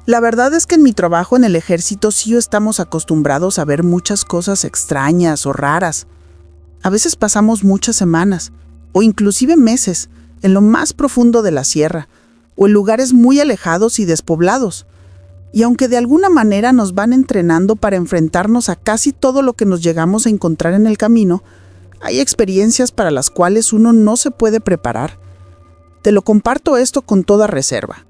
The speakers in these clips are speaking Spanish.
La verdad es que en mi trabajo en el ejército sí estamos acostumbrados a ver muchas cosas extrañas o raras. A veces pasamos muchas semanas, o inclusive meses, en lo más profundo de la sierra, o en lugares muy alejados y despoblados. Y aunque de alguna manera nos van entrenando para enfrentarnos a casi todo lo que nos llegamos a encontrar en el camino, hay experiencias para las cuales uno no se puede preparar. Te lo comparto esto con toda reserva.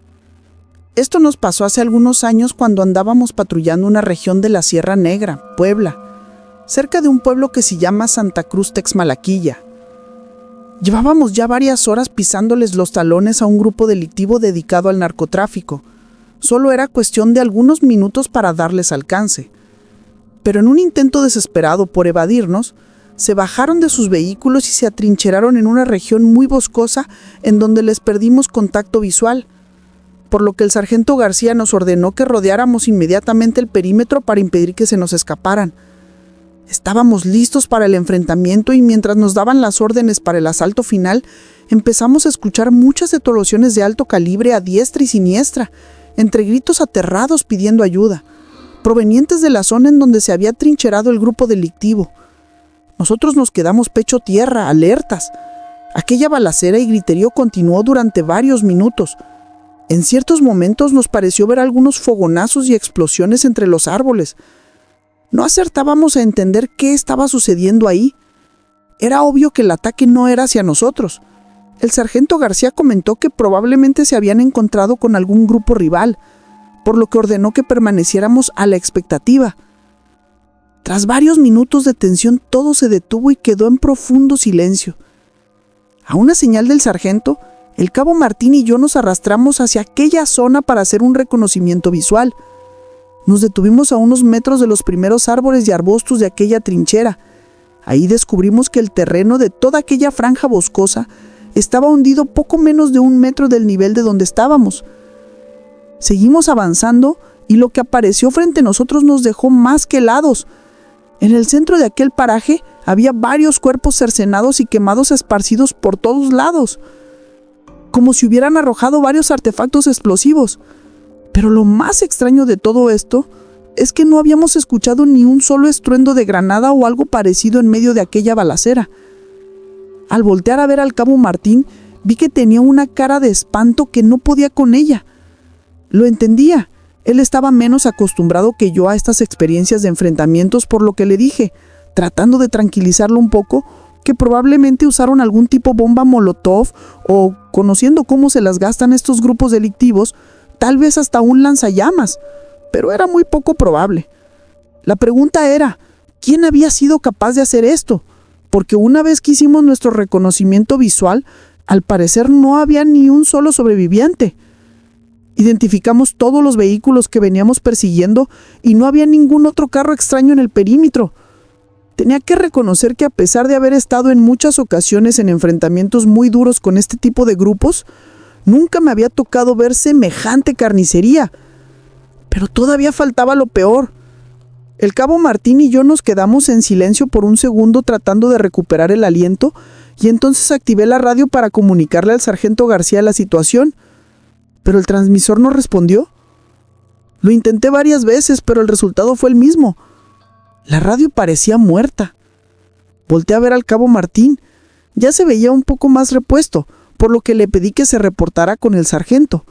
Esto nos pasó hace algunos años cuando andábamos patrullando una región de la Sierra Negra, Puebla, cerca de un pueblo que se llama Santa Cruz Texmalaquilla. Llevábamos ya varias horas pisándoles los talones a un grupo delictivo dedicado al narcotráfico. Solo era cuestión de algunos minutos para darles alcance. Pero en un intento desesperado por evadirnos, se bajaron de sus vehículos y se atrincheraron en una región muy boscosa en donde les perdimos contacto visual, por lo que el sargento García nos ordenó que rodeáramos inmediatamente el perímetro para impedir que se nos escaparan. Estábamos listos para el enfrentamiento y mientras nos daban las órdenes para el asalto final, empezamos a escuchar muchas detonaciones de alto calibre a diestra y siniestra, entre gritos aterrados pidiendo ayuda, provenientes de la zona en donde se había trincherado el grupo delictivo. Nosotros nos quedamos pecho tierra, alertas. Aquella balacera y griterío continuó durante varios minutos. En ciertos momentos nos pareció ver algunos fogonazos y explosiones entre los árboles. No acertábamos a entender qué estaba sucediendo ahí. Era obvio que el ataque no era hacia nosotros. El sargento García comentó que probablemente se habían encontrado con algún grupo rival, por lo que ordenó que permaneciéramos a la expectativa. Tras varios minutos de tensión todo se detuvo y quedó en profundo silencio. A una señal del sargento, el cabo Martín y yo nos arrastramos hacia aquella zona para hacer un reconocimiento visual. Nos detuvimos a unos metros de los primeros árboles y arbustos de aquella trinchera. Ahí descubrimos que el terreno de toda aquella franja boscosa estaba hundido poco menos de 1 metro del nivel de donde estábamos. Seguimos avanzando y lo que apareció frente a nosotros nos dejó más que helados. En el centro de aquel paraje había varios cuerpos cercenados y quemados esparcidos por todos lados, como si hubieran arrojado varios artefactos explosivos. Pero lo más extraño de todo esto es que no habíamos escuchado ni un solo estruendo de granada o algo parecido en medio de aquella balacera. Al voltear a ver al cabo Martín, vi que tenía una cara de espanto que no podía con ella. Lo entendía. Él estaba menos acostumbrado que yo a estas experiencias de enfrentamientos, por lo que le dije, tratando de tranquilizarlo un poco, que probablemente usaron algún tipo bomba molotov o, conociendo cómo se las gastan estos grupos delictivos, tal vez hasta un lanzallamas, pero era muy poco probable. La pregunta era, ¿quién había sido capaz de hacer esto? Porque una vez que hicimos nuestro reconocimiento visual, al parecer no había ni un solo sobreviviente. Identificamos todos los vehículos que veníamos persiguiendo y no había ningún otro carro extraño en el perímetro. Tenía que reconocer que a pesar de haber estado en muchas ocasiones en enfrentamientos muy duros con este tipo de grupos, nunca me había tocado ver semejante carnicería. Pero todavía faltaba lo peor. El cabo Martín y yo nos quedamos en silencio por un segundo tratando de recuperar el aliento y entonces activé la radio para comunicarle al sargento García la situación. Pero el transmisor no respondió. Lo intenté varias veces, pero el resultado fue el mismo. La radio parecía muerta. Volteé a ver al cabo Martín. Ya se veía un poco más repuesto, por lo que le pedí que se reportara con el sargento.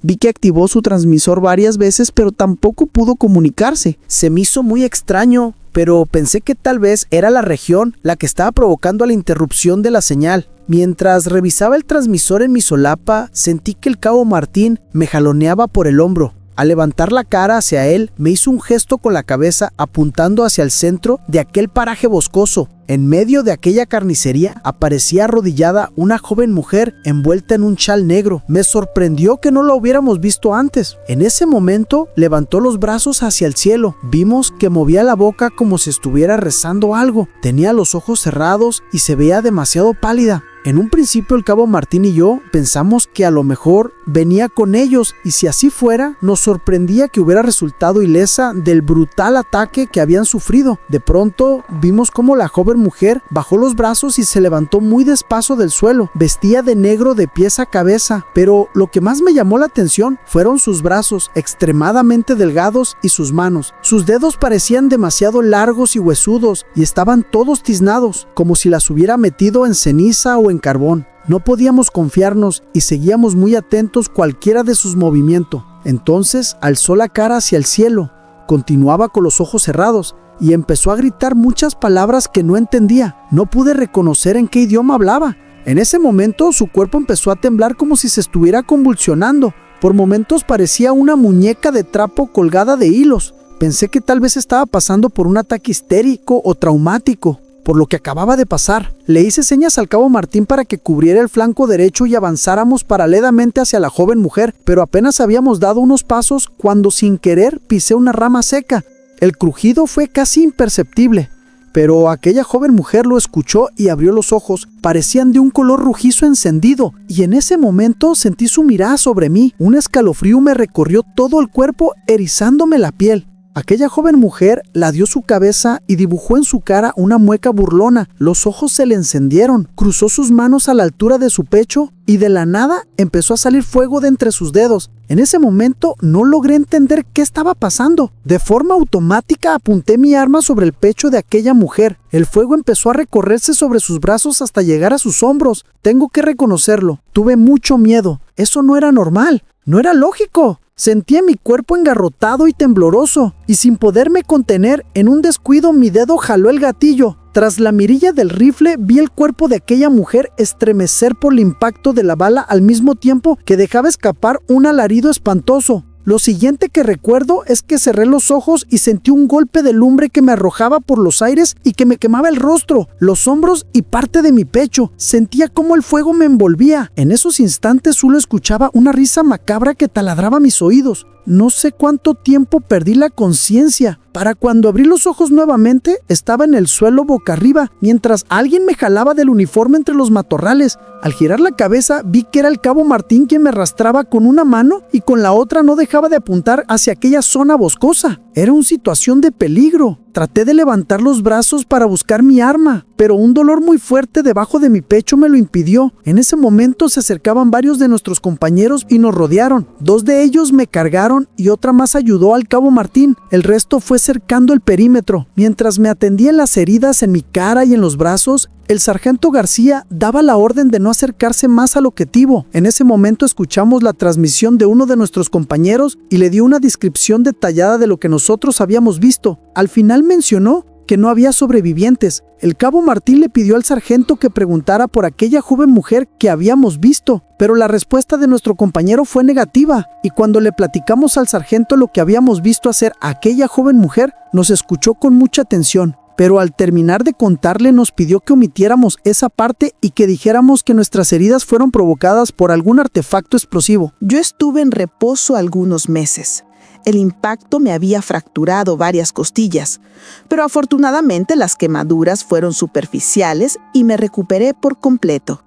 Vi que activó su transmisor varias veces, pero tampoco pudo comunicarse. Se me hizo muy extraño, pero pensé que tal vez era la región la que estaba provocando la interrupción de la señal. Mientras revisaba el transmisor en mi solapa, sentí que el cabo Martín me jaloneaba por el hombro. Al levantar la cara hacia él, me hizo un gesto con la cabeza apuntando hacia el centro de aquel paraje boscoso. En medio de aquella carnicería aparecía arrodillada una joven mujer envuelta en un chal negro. Me sorprendió que no la hubiéramos visto antes. En ese momento levantó los brazos hacia el cielo. Vimos que movía la boca como si estuviera rezando algo. Tenía los ojos cerrados y se veía demasiado pálida. En un principio el cabo Martín y yo pensamos que a lo mejor venía con ellos y si así fuera, nos sorprendía que hubiera resultado ilesa del brutal ataque que habían sufrido. De pronto vimos cómo la joven mujer bajó los brazos y se levantó muy despacio del suelo. Vestía de negro de pies a cabeza, pero lo que más me llamó la atención fueron sus brazos, extremadamente delgados, y sus manos. Sus dedos parecían demasiado largos y huesudos y estaban todos tiznados, como si las hubiera metido en ceniza o en carbón. No podíamos confiarnos y seguíamos muy atentos cualquiera de sus movimientos. Entonces alzó la cara hacia el cielo, continuaba con los ojos cerrados y empezó a gritar muchas palabras que no entendía. No pude reconocer en qué idioma hablaba. En ese momento su cuerpo empezó a temblar como si se estuviera convulsionando. Por momentos parecía una muñeca de trapo colgada de hilos. Pensé que tal vez estaba pasando por un ataque histérico o traumático, por lo que acababa de pasar. Le hice señas al cabo Martín para que cubriera el flanco derecho y avanzáramos paralelamente hacia la joven mujer, pero apenas habíamos dado unos pasos cuando sin querer pisé una rama seca. El crujido fue casi imperceptible, pero aquella joven mujer lo escuchó y abrió los ojos. Parecían de un color rojizo encendido, y en ese momento sentí su mirada sobre mí. Un escalofrío me recorrió todo el cuerpo, erizándome la piel. Aquella joven mujer ladeó su cabeza y dibujó en su cara una mueca burlona. Los ojos se le encendieron, cruzó sus manos a la altura de su pecho y de la nada empezó a salir fuego de entre sus dedos. En ese momento no logré entender qué estaba pasando. De forma automática apunté mi arma sobre el pecho de aquella mujer. El fuego empezó a recorrerse sobre sus brazos hasta llegar a sus hombros. Tengo que reconocerlo, tuve mucho miedo. Eso no era normal, no era lógico. Sentía mi cuerpo engarrotado y tembloroso, y sin poderme contener, en un descuido mi dedo jaló el gatillo. Tras la mirilla del rifle vi el cuerpo de aquella mujer estremecer por el impacto de la bala al mismo tiempo que dejaba escapar un alarido espantoso. Lo siguiente que recuerdo es que cerré los ojos y sentí un golpe de lumbre que me arrojaba por los aires y que me quemaba el rostro, los hombros y parte de mi pecho. Sentía cómo el fuego me envolvía. En esos instantes solo escuchaba una risa macabra que taladraba mis oídos. No sé cuánto tiempo perdí la conciencia. Para cuando abrí los ojos nuevamente, estaba en el suelo boca arriba, mientras alguien me jalaba del uniforme entre los matorrales. Al girar la cabeza, vi que era el cabo Martín quien me arrastraba con una mano y con la otra no dejaba de apuntar hacia aquella zona boscosa. Era una situación de peligro. Traté de levantar los brazos para buscar mi arma, pero un dolor muy fuerte debajo de mi pecho me lo impidió. En ese momento se acercaban varios de nuestros compañeros y nos rodearon. 2 de ellos me cargaron y otra más ayudó al cabo Martín. El resto fue cercando el perímetro. Mientras me atendían las heridas en mi cara y en los brazos, el sargento García daba la orden de no acercarse más al objetivo. En ese momento escuchamos la transmisión de uno de nuestros compañeros y le dio una descripción detallada de lo que nosotros habíamos visto. Al final mencionó que no había sobrevivientes. El cabo Martín le pidió al sargento que preguntara por aquella joven mujer que habíamos visto, pero la respuesta de nuestro compañero fue negativa, y cuando le platicamos al sargento lo que habíamos visto hacer a aquella joven mujer, nos escuchó con mucha atención. Pero al terminar de contarle nos pidió que omitiéramos esa parte y que dijéramos que nuestras heridas fueron provocadas por algún artefacto explosivo. Yo estuve en reposo algunos meses. El impacto me había fracturado varias costillas, pero afortunadamente las quemaduras fueron superficiales y me recuperé por completo.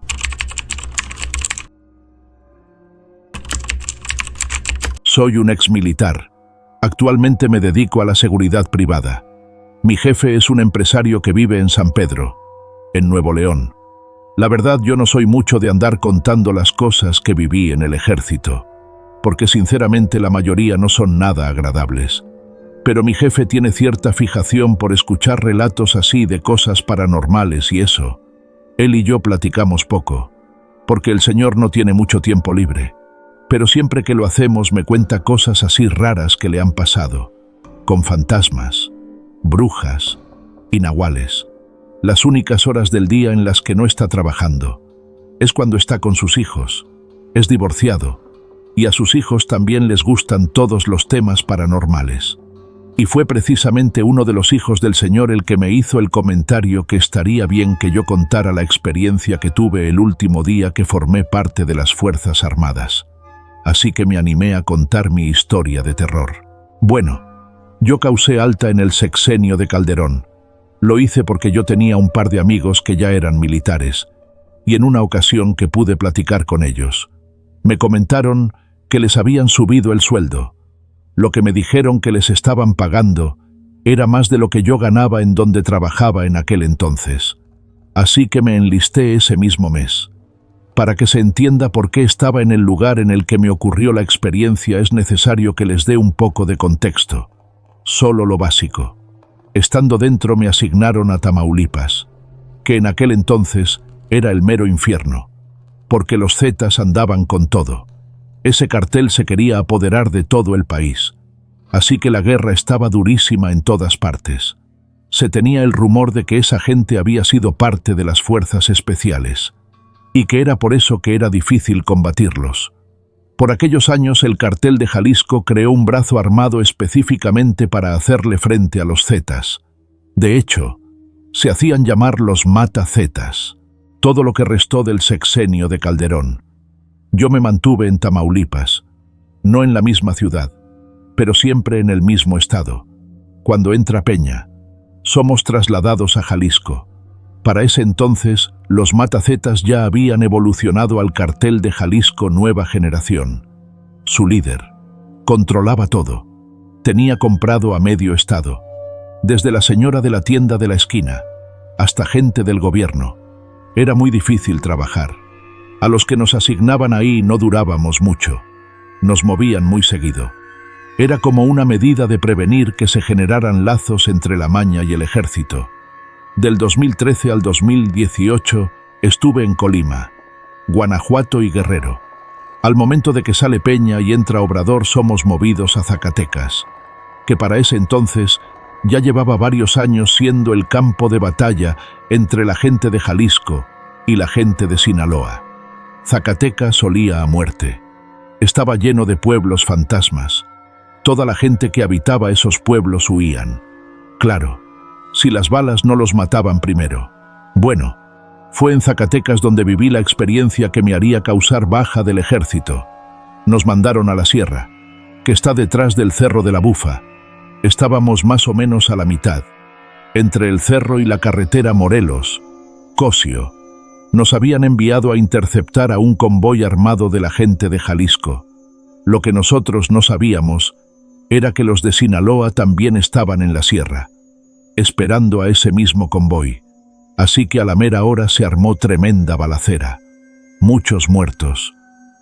Soy un exmilitar. Actualmente me dedico a la seguridad privada. Mi jefe es un empresario que vive en San Pedro, en Nuevo León. La verdad, yo no soy mucho de andar contando las cosas que viví en el ejército, porque sinceramente la mayoría no son nada agradables. Pero mi jefe tiene cierta fijación por escuchar relatos así de cosas paranormales y eso. Él y yo platicamos poco, porque el señor no tiene mucho tiempo libre. Pero siempre que lo hacemos me cuenta cosas así raras que le han pasado, con fantasmas, brujas y nahuales. Las únicas horas del día en las que no está trabajando es cuando está con sus hijos. Es divorciado y a sus hijos también les gustan todos los temas paranormales. Y fue precisamente uno de los hijos del señor el que me hizo el comentario que estaría bien que yo contara la experiencia que tuve el último día que formé parte de las Fuerzas Armadas. Así que me animé a contar mi historia de terror. Bueno, yo causé alta en el sexenio de Calderón. Lo hice porque yo tenía un par de amigos que ya eran militares, y en una ocasión que pude platicar con ellos, Me comentaron que les habían subido el sueldo. Lo que me dijeron que les estaban pagando era más de lo que yo ganaba en donde trabajaba en aquel entonces. Así que me enlisté ese mismo mes. Para que se entienda por qué estaba en el lugar en el que me ocurrió la experiencia, es necesario que les dé un poco de contexto. Solo lo básico. Estando dentro me asignaron a Tamaulipas, que en aquel entonces era el mero infierno, porque los Zetas andaban con todo. Ese cartel se quería apoderar de todo el país, así que la guerra estaba durísima en todas partes. Se tenía el rumor de que esa gente había sido parte de las fuerzas especiales, y que era por eso que era difícil combatirlos. Por aquellos años el cartel de Jalisco creó un brazo armado específicamente para hacerle frente a los Zetas. De hecho, se hacían llamar los Mata-Zetas, todo lo que restó del sexenio de Calderón. Yo me mantuve en Tamaulipas, no en la misma ciudad, pero siempre en el mismo estado. Cuando entra Peña, somos trasladados a Jalisco. Para ese entonces, los Mata-Zetas ya habían evolucionado al cartel de Jalisco Nueva Generación. Su líder controlaba todo. Tenía comprado a medio estado, desde la señora de la tienda de la esquina hasta gente del gobierno. Era muy difícil trabajar. A los que nos asignaban ahí no durábamos mucho. Nos movían muy seguido. Era como una medida de prevenir que se generaran lazos entre la maña y el ejército. Del 2013 al 2018 estuve en Colima, Guanajuato y Guerrero. Al momento de que sale Peña y entra Obrador somos movidos a Zacatecas, que para ese entonces ya llevaba varios años siendo el campo de batalla entre la gente de Jalisco y la gente de Sinaloa. Zacatecas olía a muerte. Estaba lleno de pueblos fantasmas. Toda la gente que habitaba esos pueblos huían. Claro, si las balas no los mataban primero. Bueno, fue en Zacatecas donde viví la experiencia que me haría causar baja del ejército. Nos mandaron a la sierra, que está detrás del Cerro de la Bufa. Estábamos más o menos a la mitad, entre el cerro y la carretera Morelos, Cosio. Nos habían enviado a interceptar a un convoy armado de la gente de Jalisco. Lo que nosotros no sabíamos era que los de Sinaloa también estaban en la sierra, esperando a ese mismo convoy. Así que a la mera hora se armó tremenda balacera. Muchos muertos.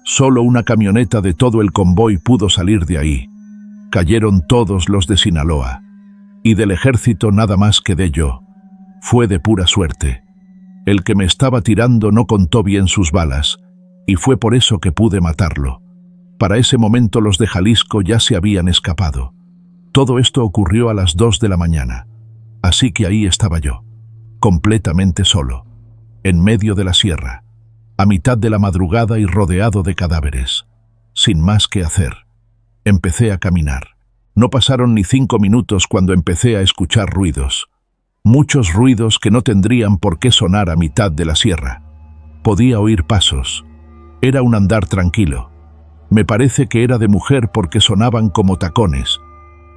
Solo una camioneta de todo el convoy pudo salir de ahí. Cayeron todos los de Sinaloa. Y del ejército nada más quedé yo. Fue de pura suerte. El que me estaba tirando no contó bien sus balas, y fue por eso que pude matarlo. Para ese momento los de Jalisco ya se habían escapado. Todo esto ocurrió a las 2 de la mañana. Así que ahí estaba yo, completamente solo, en medio de la sierra, a mitad de la madrugada y rodeado de cadáveres, sin más que hacer. Empecé a caminar. No pasaron ni 5 minutos cuando empecé a escuchar ruidos. Muchos ruidos que no tendrían por qué sonar a mitad de la sierra. Podía oír pasos. Era un andar tranquilo. Me parece que era de mujer porque sonaban como tacones,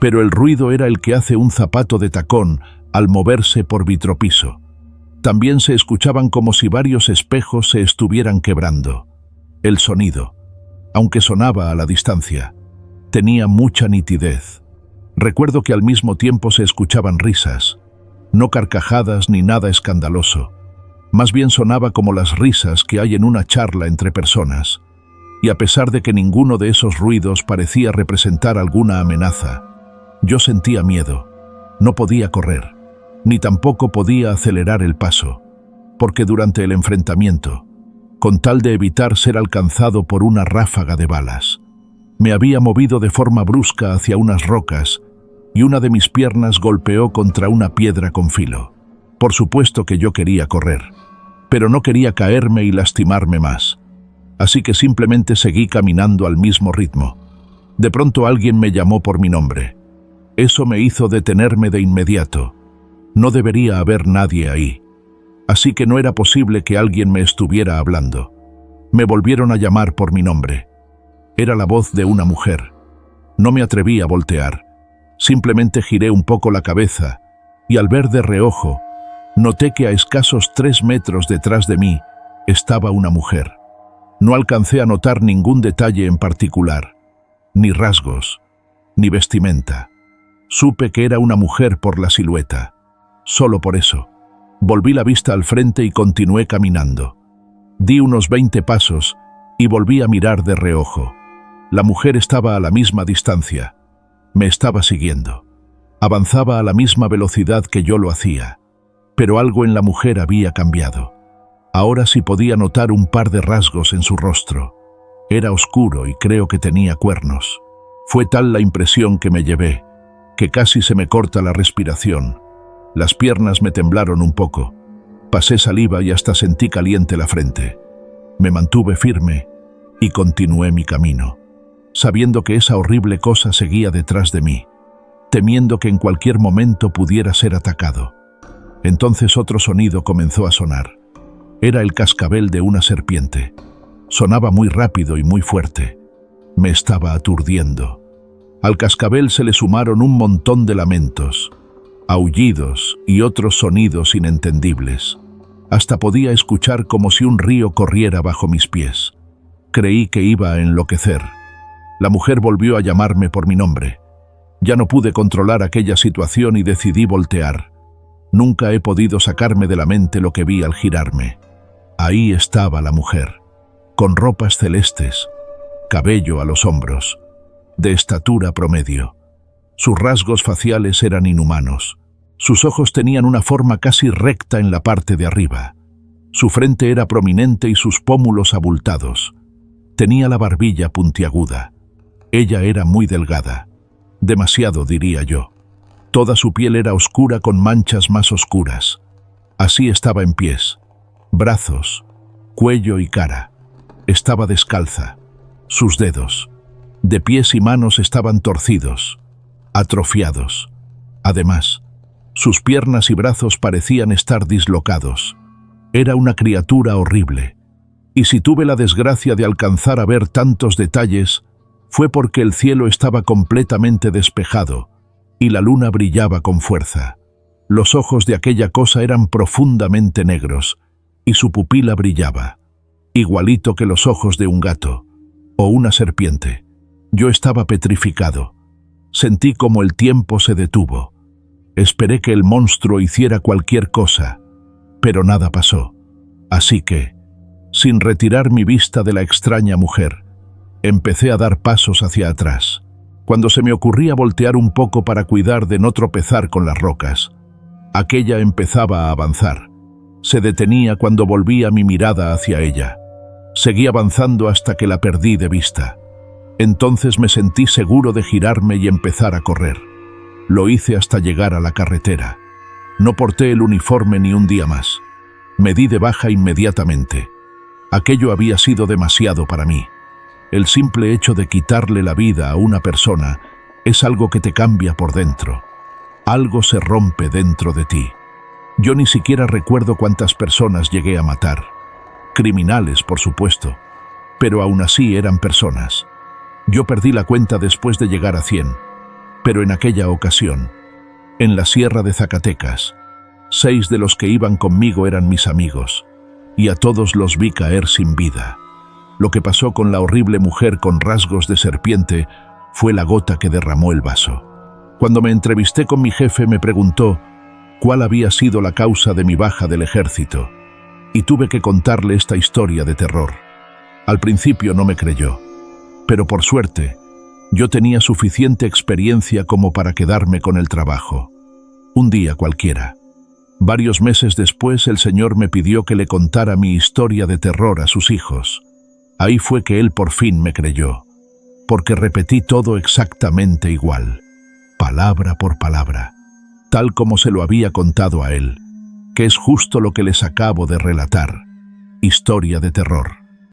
pero el ruido era el que hace un zapato de tacón al moverse por vitropiso. También se escuchaban como si varios espejos se estuvieran quebrando. El sonido, aunque sonaba a la distancia, tenía mucha nitidez. Recuerdo que al mismo tiempo se escuchaban risas, no carcajadas ni nada escandaloso. Más bien sonaba como las risas que hay en una charla entre personas. Y a pesar de que ninguno de esos ruidos parecía representar alguna amenaza, yo sentía miedo. No podía correr, ni tampoco podía acelerar el paso, porque durante el enfrentamiento, con tal de evitar ser alcanzado por una ráfaga de balas, me había movido de forma brusca hacia unas rocas y una de mis piernas golpeó contra una piedra con filo. Por supuesto que yo quería correr, pero no quería caerme y lastimarme más. Así que simplemente seguí caminando al mismo ritmo. De pronto alguien me llamó por mi nombre. Eso me hizo detenerme de inmediato. No debería haber nadie ahí. Así que no era posible que alguien me estuviera hablando. Me volvieron a llamar por mi nombre. Era la voz de una mujer. No me atreví a voltear. Simplemente giré un poco la cabeza y al ver de reojo, noté que a escasos 3 metros detrás de mí estaba una mujer. No alcancé a notar ningún detalle en particular, ni rasgos, ni vestimenta. Supe que era una mujer por la silueta. Solo por eso. Volví la vista al frente y continué caminando. Di unos 20 pasos y volví a mirar de reojo. La mujer estaba a la misma distancia. Me estaba siguiendo. Avanzaba a la misma velocidad que yo lo hacía. Pero algo en la mujer había cambiado. Ahora sí podía notar un par de rasgos en su rostro. Era oscuro y creo que tenía cuernos. Fue tal la impresión que me llevé, que casi se me corta la respiración. Las piernas me temblaron un poco. Pasé saliva y hasta sentí caliente la frente. Me mantuve firme y continué mi camino, sabiendo que esa horrible cosa seguía detrás de mí, temiendo que en cualquier momento pudiera ser atacado. Entonces otro sonido comenzó a sonar. Era el cascabel de una serpiente. Sonaba muy rápido y muy fuerte. Me estaba aturdiendo. Al cascabel se le sumaron un montón de lamentos, aullidos y otros sonidos inentendibles. Hasta podía escuchar como si un río corriera bajo mis pies. Creí que iba a enloquecer. La mujer volvió a llamarme por mi nombre. Ya no pude controlar aquella situación y decidí voltear. Nunca he podido sacarme de la mente lo que vi al girarme. Ahí estaba la mujer, con ropas celestes, cabello a los hombros, de estatura promedio. Sus rasgos faciales eran inhumanos. Sus ojos tenían una forma casi recta en la parte de arriba. Su frente era prominente y sus pómulos abultados. Tenía la barbilla puntiaguda. Ella era muy delgada. Demasiado, diría yo. Toda su piel era oscura con manchas más oscuras. Así estaba en pies, brazos, cuello y cara. Estaba descalza. Sus dedos, de pies y manos, estaban torcidos, atrofiados. Además, sus piernas y brazos parecían estar dislocados. Era una criatura horrible. Y si tuve la desgracia de alcanzar a ver tantos detalles, fue porque el cielo estaba completamente despejado y la luna brillaba con fuerza. Los ojos de aquella cosa eran profundamente negros y su pupila brillaba, igualito que los ojos de un gato o una serpiente. Yo estaba petrificado. Sentí como el tiempo se detuvo. Esperé que el monstruo hiciera cualquier cosa, pero nada pasó. Así que, sin retirar mi vista de la extraña mujer, empecé a dar pasos hacia atrás. Cuando se me ocurría voltear un poco para cuidar de no tropezar con las rocas, aquella empezaba a avanzar. Se detenía cuando volvía mi mirada hacia ella. Seguí avanzando hasta que la perdí de vista. Entonces me sentí seguro de girarme y empezar a correr. Lo hice hasta llegar a la carretera. No porté el uniforme ni un día más. Me di de baja inmediatamente. Aquello había sido demasiado para mí. El simple hecho de quitarle la vida a una persona es algo que te cambia por dentro. Algo se rompe dentro de ti. Yo ni siquiera recuerdo cuántas personas llegué a matar. Criminales, por supuesto, pero aún así eran personas. Yo perdí la cuenta después de llegar a 100, pero en aquella ocasión, en la sierra de Zacatecas, 6 de los que iban conmigo eran mis amigos, y a todos los vi caer sin vida. Lo que pasó con la horrible mujer con rasgos de serpiente fue la gota que derramó el vaso. Cuando me entrevisté con mi jefe me preguntó cuál había sido la causa de mi baja del ejército, y tuve que contarle esta historia de terror. Al principio no me creyó, pero por suerte, yo tenía suficiente experiencia como para quedarme con el trabajo. Un día cualquiera. Varios meses después el Señor me pidió que le contara mi historia de terror a sus hijos. Ahí fue que Él por fin me creyó, porque repetí todo exactamente igual, palabra por palabra, tal como se lo había contado a Él, que es justo lo que les acabo de relatar. Historia de terror.